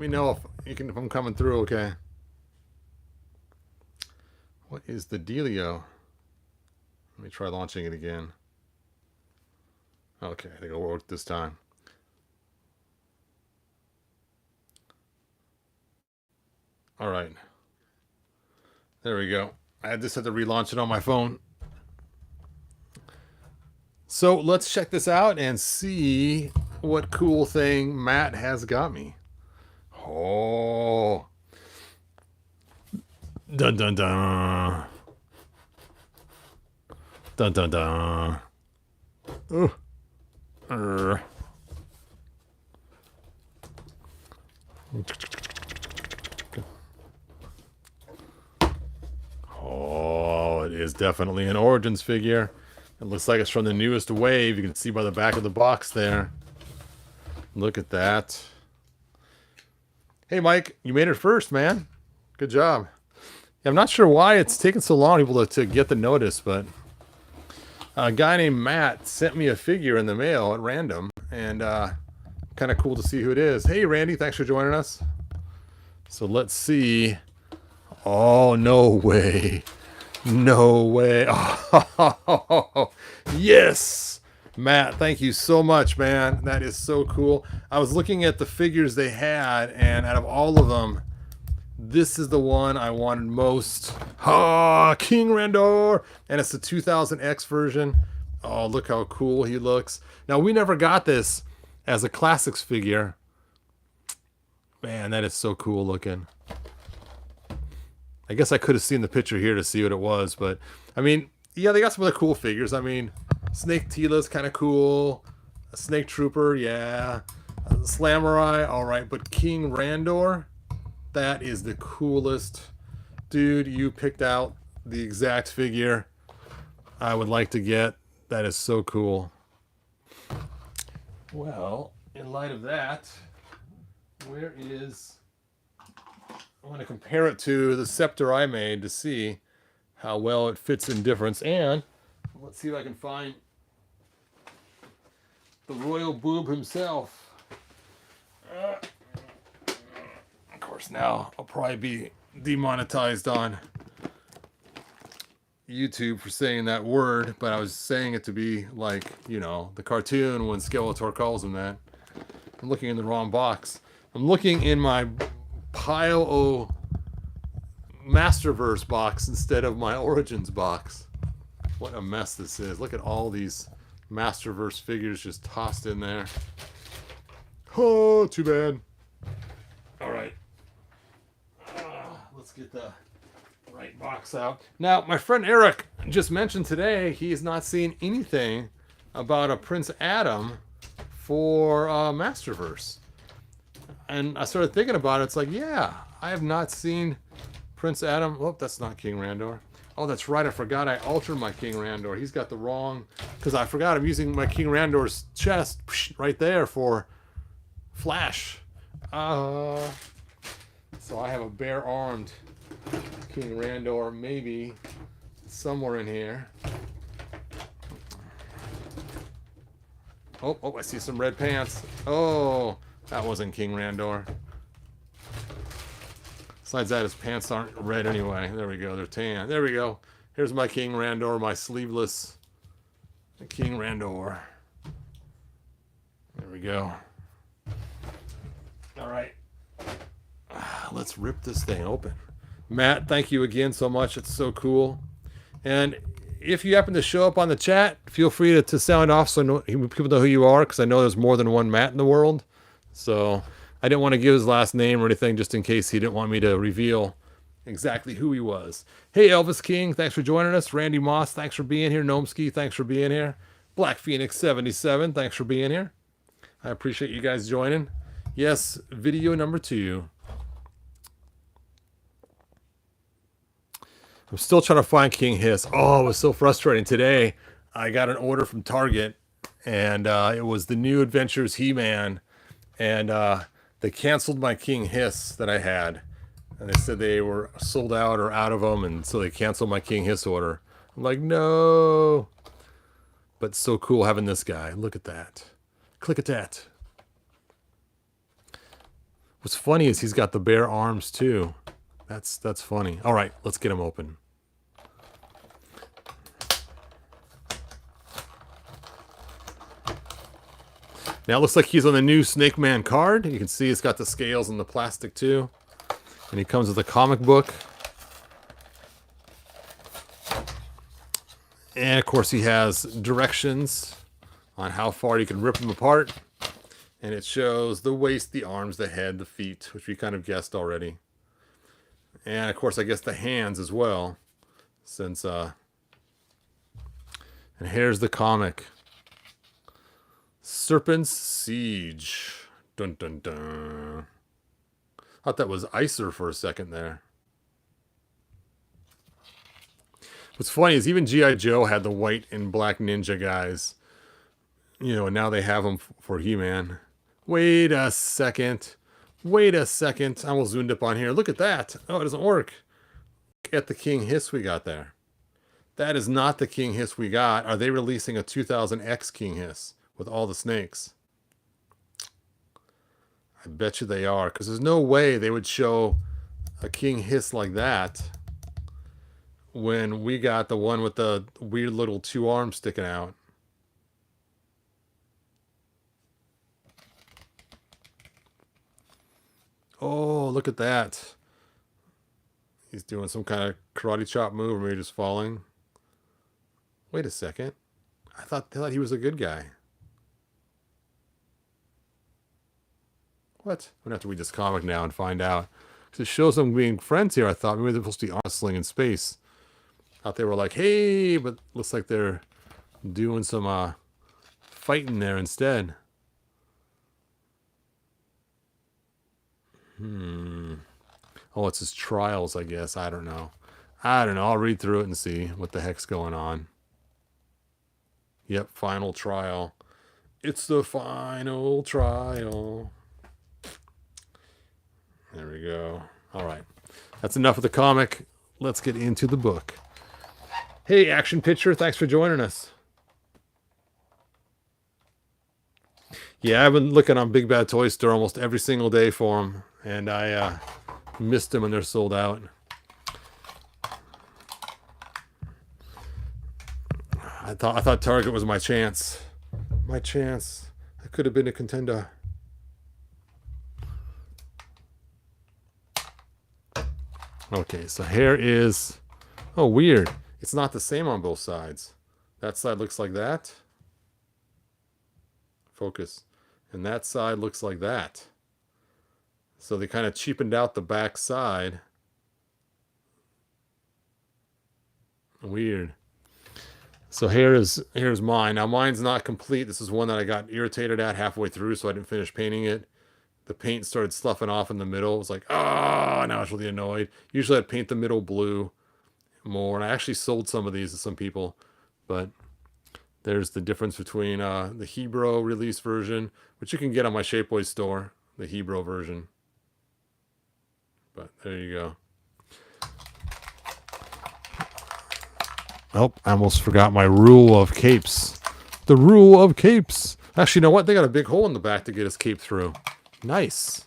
Let me know if I'm coming through okay. What is the dealio? Let me try launching it again. Okay, I think it'll work this time. All right. There we go. I just had to relaunch it on my phone. So let's check this out and see what cool thing Matt has got me. Oh. Dun dun dun. Dun dun dun. Ooh. Oh, it is definitely an Origins figure. It looks like it's from the newest wave. You can see by the back of the box there. Look at that. Hey, Mike, you made it first, man. Good job. Yeah, I'm not sure why it's taken so long people to get the notice, but a guy named Matt sent me a figure in the mail at random, and kind of cool to see who it is. Hey, Randy, thanks for joining us. So let's see. Oh, no way. No way. Oh, yes. Matt, thank you so much, man. That is so cool. I was looking at the figures they had, and out of all of them, this is the one I wanted most. Ah, King Randor. And it's the 2000X version. Oh, look how cool he looks. Now, we never got this as a classics figure. Man, that is so cool looking. I guess I could have seen the picture here to see what it was, but I mean, yeah, they got some other cool figures. I mean, Snake Tila's kind of cool. A Snake Trooper, yeah. Slamurai, all right. But King Randor, that is the coolest. Dude, you picked out the exact figure I would like to get. That is so cool. Well, in light of that, where is... I want to compare it to the scepter I made to see how well it fits in difference. And let's see if I can find the royal boob himself. Of course, now I'll probably be demonetized on YouTube for saying that word, but I was saying it to be like, you know, the cartoon when Skeletor calls him that. I'm looking in the wrong box. I'm looking in my pile of Masterverse box instead of my Origins box. What a mess this is. Look at all these Masterverse figures just tossed in there. Oh, too bad. All right. Let's get the right box out. Now, my friend Eric just mentioned today he's not seen anything about a Prince Adam for Masterverse. And I started thinking about it. It's like, yeah, I have not seen Prince Adam. Oh, that's not King Randor. Oh, that's right. I forgot I altered my King Randor. He's got the wrong... Because I forgot I'm using my King Randor's chest right there for Flash. So I have a bare-armed King Randor maybe somewhere in here. Oh, I see some red pants. Oh... That wasn't King Randor. Besides that, his pants aren't red anyway. There we go. They're tan. There we go. Here's my King Randor, my sleeveless King Randor. There we go. All right. Let's rip this thing open. Matt, thank you again so much. It's so cool. And if you happen to show up on the chat, feel free to sound off so people know who you are, because I know there's more than one Matt in the world. So I didn't want to give his last name or anything just in case he didn't want me to reveal exactly who he was. Hey, Elvis King, thanks for joining us. Randy Moss, thanks for being here. Gnomski, thanks for being here. Black Phoenix 77, thanks for being here. I appreciate you guys joining. Yes, video number 2. I'm still trying to find King Hiss. Oh, it was so frustrating. Today, I got an order from Target, and it was the New Adventures He-Man. And they canceled my King Hiss that I had. And they said they were sold out or out of them. And so they canceled my King Hiss order. I'm like, no. But so cool having this guy. Look at that. Click at that. What's funny is he's got the bare arms too. That's funny. All right, let's get him open. Now it looks like he's on the new Snake Man card. You can see it's got the scales and the plastic too. And he comes with a comic book. And of course he has directions on how far you can rip them apart. And it shows the waist, the arms, the head, the feet, which we kind of guessed already. And of course, I guess the hands as well. Since, and here's the comic. Serpent's Siege. Dun dun dun. Thought that was Icer for a second there. What's funny is even G.I. Joe had the white and black ninja guys. You know, and now they have them for He-Man. Wait a second. Wait a second. I almost zoomed up on here. Look at that. Oh, it doesn't work. Look at the King Hiss we got there. That is not the King Hiss we got. Are they releasing a 2000X King Hiss with all the snakes? I bet you they are, because there's no way they would show a King Hiss like that when we got the one with the weird little two arms sticking out. Oh, look at that. He's doing some kind of karate chop move, or maybe just falling. Wait a second. I thought he was a good guy. What? I'm going to have to read this comic now and find out. Because it shows them being friends here. I thought maybe they're supposed to be wrestling in space. I thought they were like, hey, but looks like they're doing some fighting there instead. Oh, it's his trials, I guess. I don't know. I'll read through it and see what the heck's going on. Yep, final trial. It's the final trial. There we go. All right. That's enough of the comic. Let's get into the book. Hey, Action Picture, thanks for joining us. Yeah, I've been looking on Big Bad Toy Store almost every single day for them, and I missed them when they're sold out. I thought Target was my chance. My chance. I could have been a contender. Okay, so here is... Oh, weird. It's not the same on both sides. That side looks like that. Focus. And that side looks like that. So they kind of cheapened out the back side. Weird. So here's mine. Now mine's not complete. This is one that I got irritated at halfway through, so I didn't finish painting it. The paint started sloughing off in the middle. It was like, oh, now I was really annoyed. Usually I'd paint the middle blue more. And I actually sold some of these to some people. But there's the difference between the Hebrew release version, which you can get on my Shapeways store, the Hebrew version. But there you go. Oh, I almost forgot my rule of capes. The rule of capes. Actually, you know what? They got a big hole in the back to get his cape through. Nice.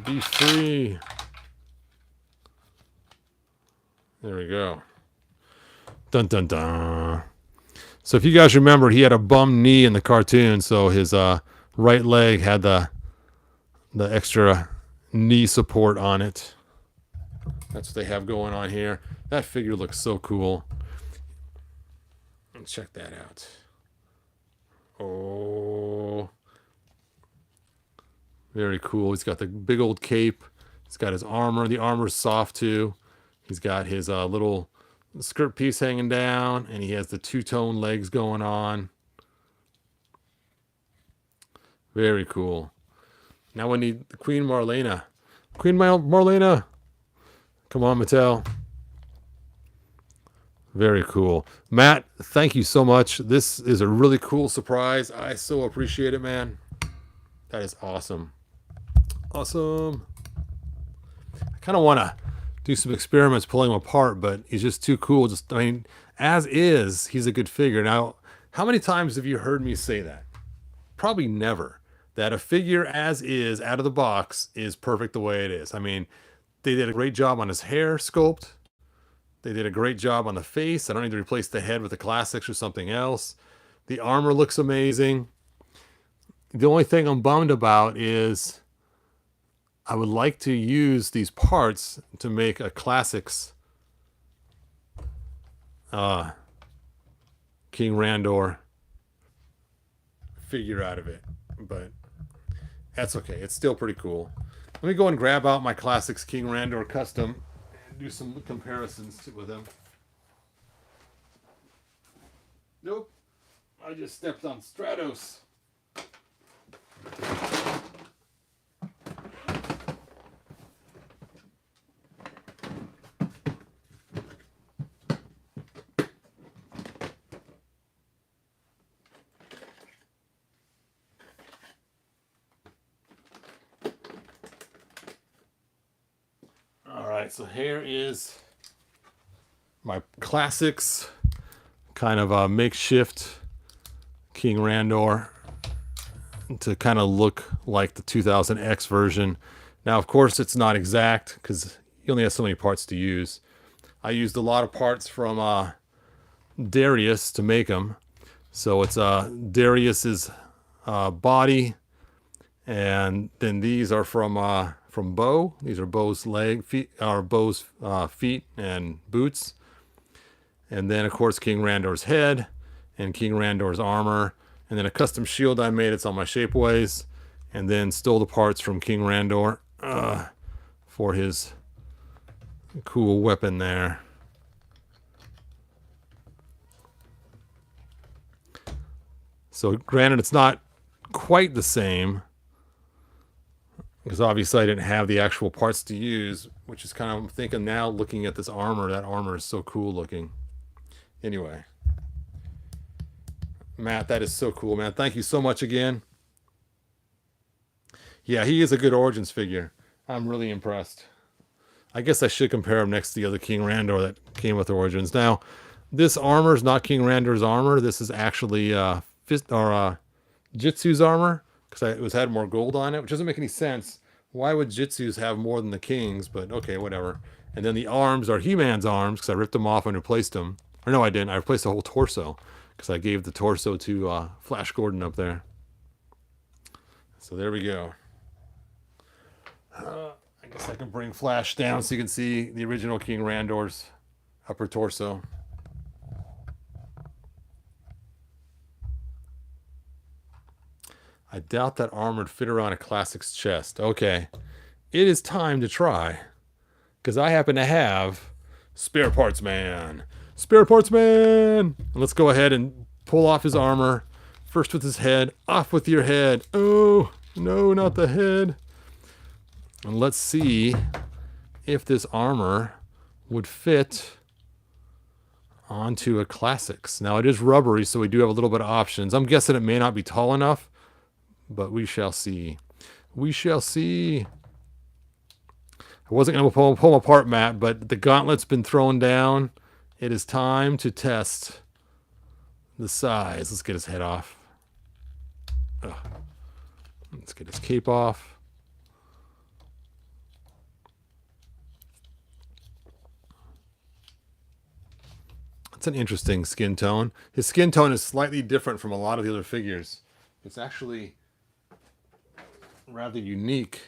Be free. There we go. Dun dun dun. So if you guys remember, he had a bum knee in the cartoon, so his right leg had the extra knee support on it. That's what they have going on here. That figure looks so cool. Let's check that out. Oh, very cool. He's got the big old cape. He's got his armor. The armor's soft too. He's got his little skirt piece hanging down, and he has the two-tone legs going on. Very cool. Now we need the Queen Marlena. Queen Marlena. Come on, Mattel. Very cool. Matt, thank you so much. This is a really cool surprise. I so appreciate it, man. That is awesome. Awesome. I kind of want to do some experiments pulling him apart, but he's just too cool. Just, I mean, as is, he's a good figure. Now, how many times have you heard me say that? Probably never. That a figure as is, out of the box, is perfect the way it is. I mean, they did a great job on his hair sculpt. They did a great job on the face. I don't need to replace the head with the classics or something else. The armor looks amazing. The only thing I'm bummed about is I would like to use these parts to make a classics King Randor figure out of it. But that's okay. It's still pretty cool. Let me go and grab out my classics King Randor custom and do some comparisons with him. Nope. I just stepped on Stratos. Alright, so here is my classics, kind of a makeshift King Randor to kind of look like the 2000X version. Now, of course, it's not exact because you only have so many parts to use. I used a lot of parts from Darius to make them. So it's Darius's body, and then these are from Bo. These are Bo's feet and boots. And then, of course, King Randor's head and King Randor's armor. And then a custom shield I made. It's on my Shapeways. And then stole the parts from King Randor for his cool weapon there. So granted, it's not quite the same, because obviously I didn't have the actual parts to use, which is kind of, I'm thinking now, looking at this armor, that armor is so cool looking. Anyway, Matt, that is so cool, man. Thank you so much again. Yeah, he is a good Origins figure. I'm really impressed. I guess I should compare him next to the other King Randor that came with Origins. Now, this armor is not King Randor's armor. This is actually Jitsu's armor, because it had more gold on it, which doesn't make any sense. Why would Jitsu's have more than the King's? But okay, whatever. And then the arms are He-Man's arms, because I ripped them off and replaced them. Or no, I didn't. I replaced the whole torso, because I gave the torso to Flash Gordon up there. So there we go. I guess I can bring Flash down so you can see the original King Randor's upper torso. I doubt that armor would fit around a classic's chest. Okay, it is time to try, because I happen to have Spare Parts Man. Spare Parts Man! And let's go ahead and pull off his armor. First with his head. Off with your head. Oh, no, not the head. And let's see if this armor would fit onto a classics. Now, it is rubbery, so we do have a little bit of options. I'm guessing it may not be tall enough, but we shall see. We shall see. I wasn't going to pull them apart, Matt, but the gauntlet's been thrown down. It is time to test the size. Let's get his head off. Ugh. Let's get his cape off. It's an interesting skin tone. His skin tone is slightly different from a lot of the other figures. It's actually rather unique.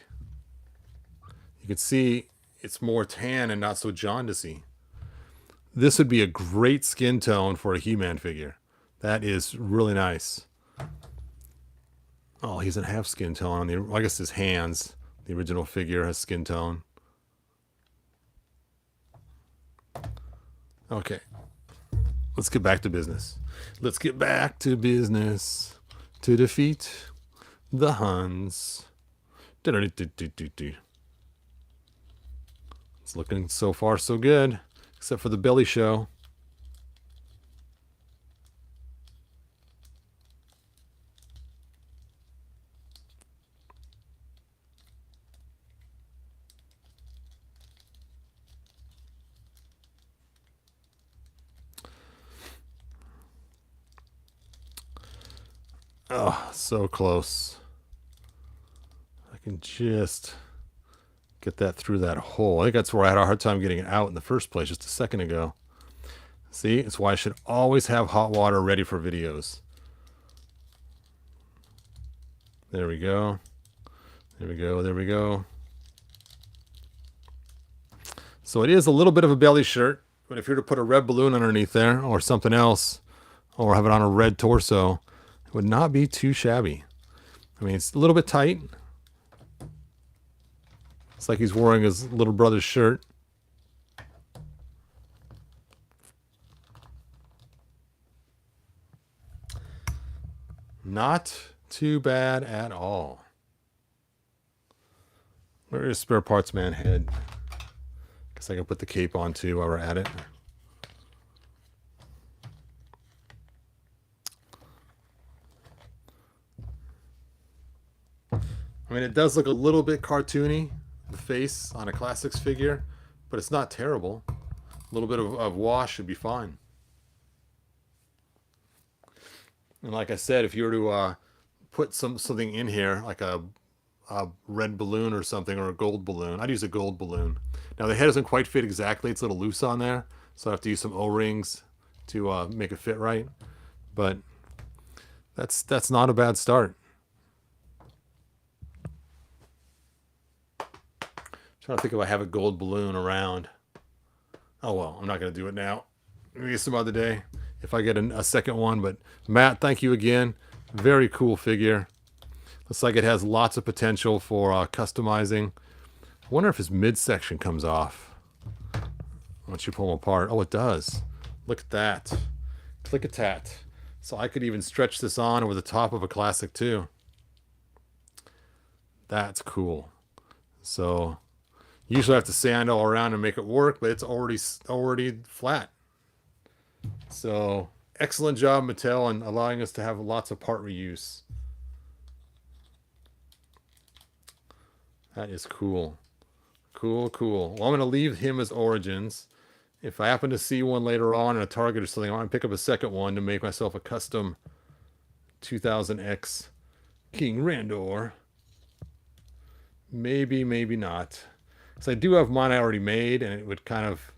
You can see it's more tan and not so jaundicey. This would be a great skin tone for a He-Man figure. That is really nice. Oh, he doesn't have skin tone on the, well, I guess his hands. The original figure has skin tone. Okay. Let's get back to business. Let's get back to business to defeat the Huns. It's looking so far so good, except for the belly show. Oh, so close. I can just get that through that hole. I think that's where I had a hard time getting it out in the first place just a second ago. See, it's why I should always have hot water ready for videos. There we go. There we go. There we go. So it is a little bit of a belly shirt, but if you were to put a red balloon underneath there or something else, or have it on a red torso, it would not be too shabby. I mean, it's a little bit tight. It's like he's wearing his little brother's shirt. Not too bad at all. Where is Spare Parts Man head? Guess I can put the cape on too while we're at it. I mean, it does look a little bit cartoony, the face on a Classics figure, but it's not terrible. A little bit of wash should be fine. And like I said, if you were to put something in here, like a red balloon or something, or a gold balloon, I'd use a gold balloon. Now the head doesn't quite fit exactly; it's a little loose on there, so I have to use some O-rings to make it fit right. But that's not a bad start. Trying to think if I have a gold balloon around. Oh well, I'm not going to do it now. Maybe some other day if I get a second one. But Matt, thank you again. Very cool figure. Looks like it has lots of potential for customizing. I wonder if his midsection comes off once you pull them apart. Oh, it does. Look at that. Click-a-tat. So I could even stretch this on over the top of a Classic too. That's cool. So usually I have to sand all around and make it work, but it's already flat. So excellent job, Mattel, in allowing us to have lots of part reuse. That is cool. Cool, cool. Well, I'm going to leave him as Origins. If I happen to see one later on in a Target or something, I'm going to pick up a second one to make myself a custom 2000X King Randor. Maybe, maybe not. Because I do have mine I already made, and it would kind of,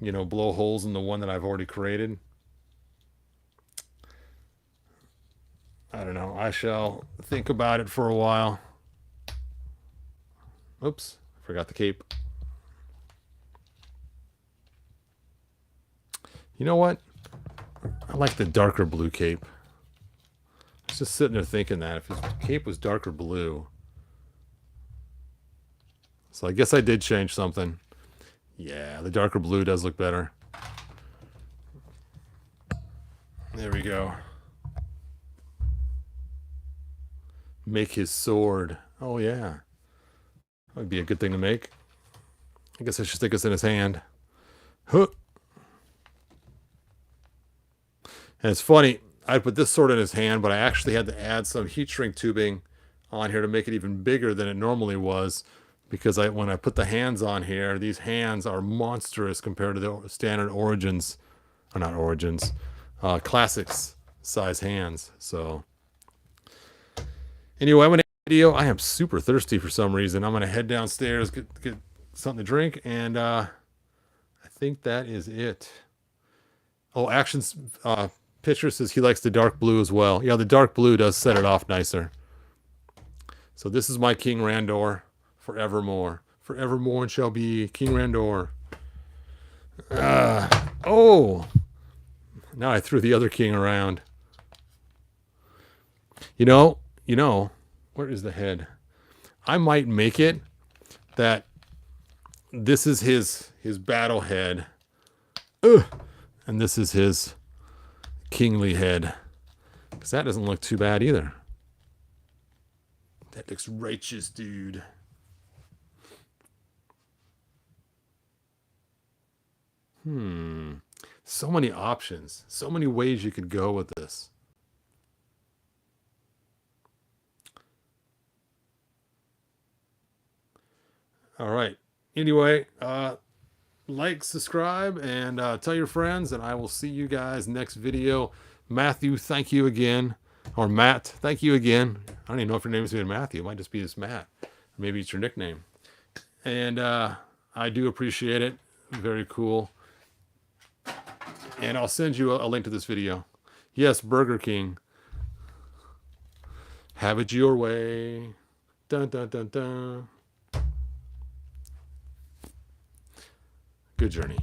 you know, blow holes in the one that I've already created. I don't know. I shall think about it for a while. Oops, forgot the cape. You know what? I like the darker blue cape. I was just sitting there thinking that if his cape was darker blue. So I guess I did change something. Yeah, the darker blue does look better. There we go. Make his sword. Oh, yeah. That would be a good thing to make. I guess I should stick this in his hand. Huh. And it's funny, I put this sword in his hand, but I actually had to add some heat shrink tubing on here to make it even bigger than it normally was. Because when I put the hands on here, these hands are monstrous compared to the standard Origins. Or not Origins. Classics size hands. So anyway, I'm going to end the video. I am super thirsty for some reason. I'm going to head downstairs, get something to drink, and I think that is it. Oh, Actions Picture says he likes the dark blue as well. Yeah, the dark blue does set it off nicer. So this is my King Randor forevermore. Forevermore it shall be King Randor. Oh! Now I threw the other king around. You know, where is the head? I might make it that this is his battle head. And this is his kingly head. Because that doesn't look too bad either. That looks righteous, dude. So many options. So many ways you could go with this. All right. Anyway, like, subscribe, and tell your friends, and I will see you guys next video. Matthew, thank you again. Or Matt, thank you again. I don't even know if your name is even Matthew. It might just be just Matt. Maybe it's your nickname. And I do appreciate it. Very cool. And I'll send you a link to this video. Yes, Burger King. Have it your way. Dun, dun, dun, dun. Good journey.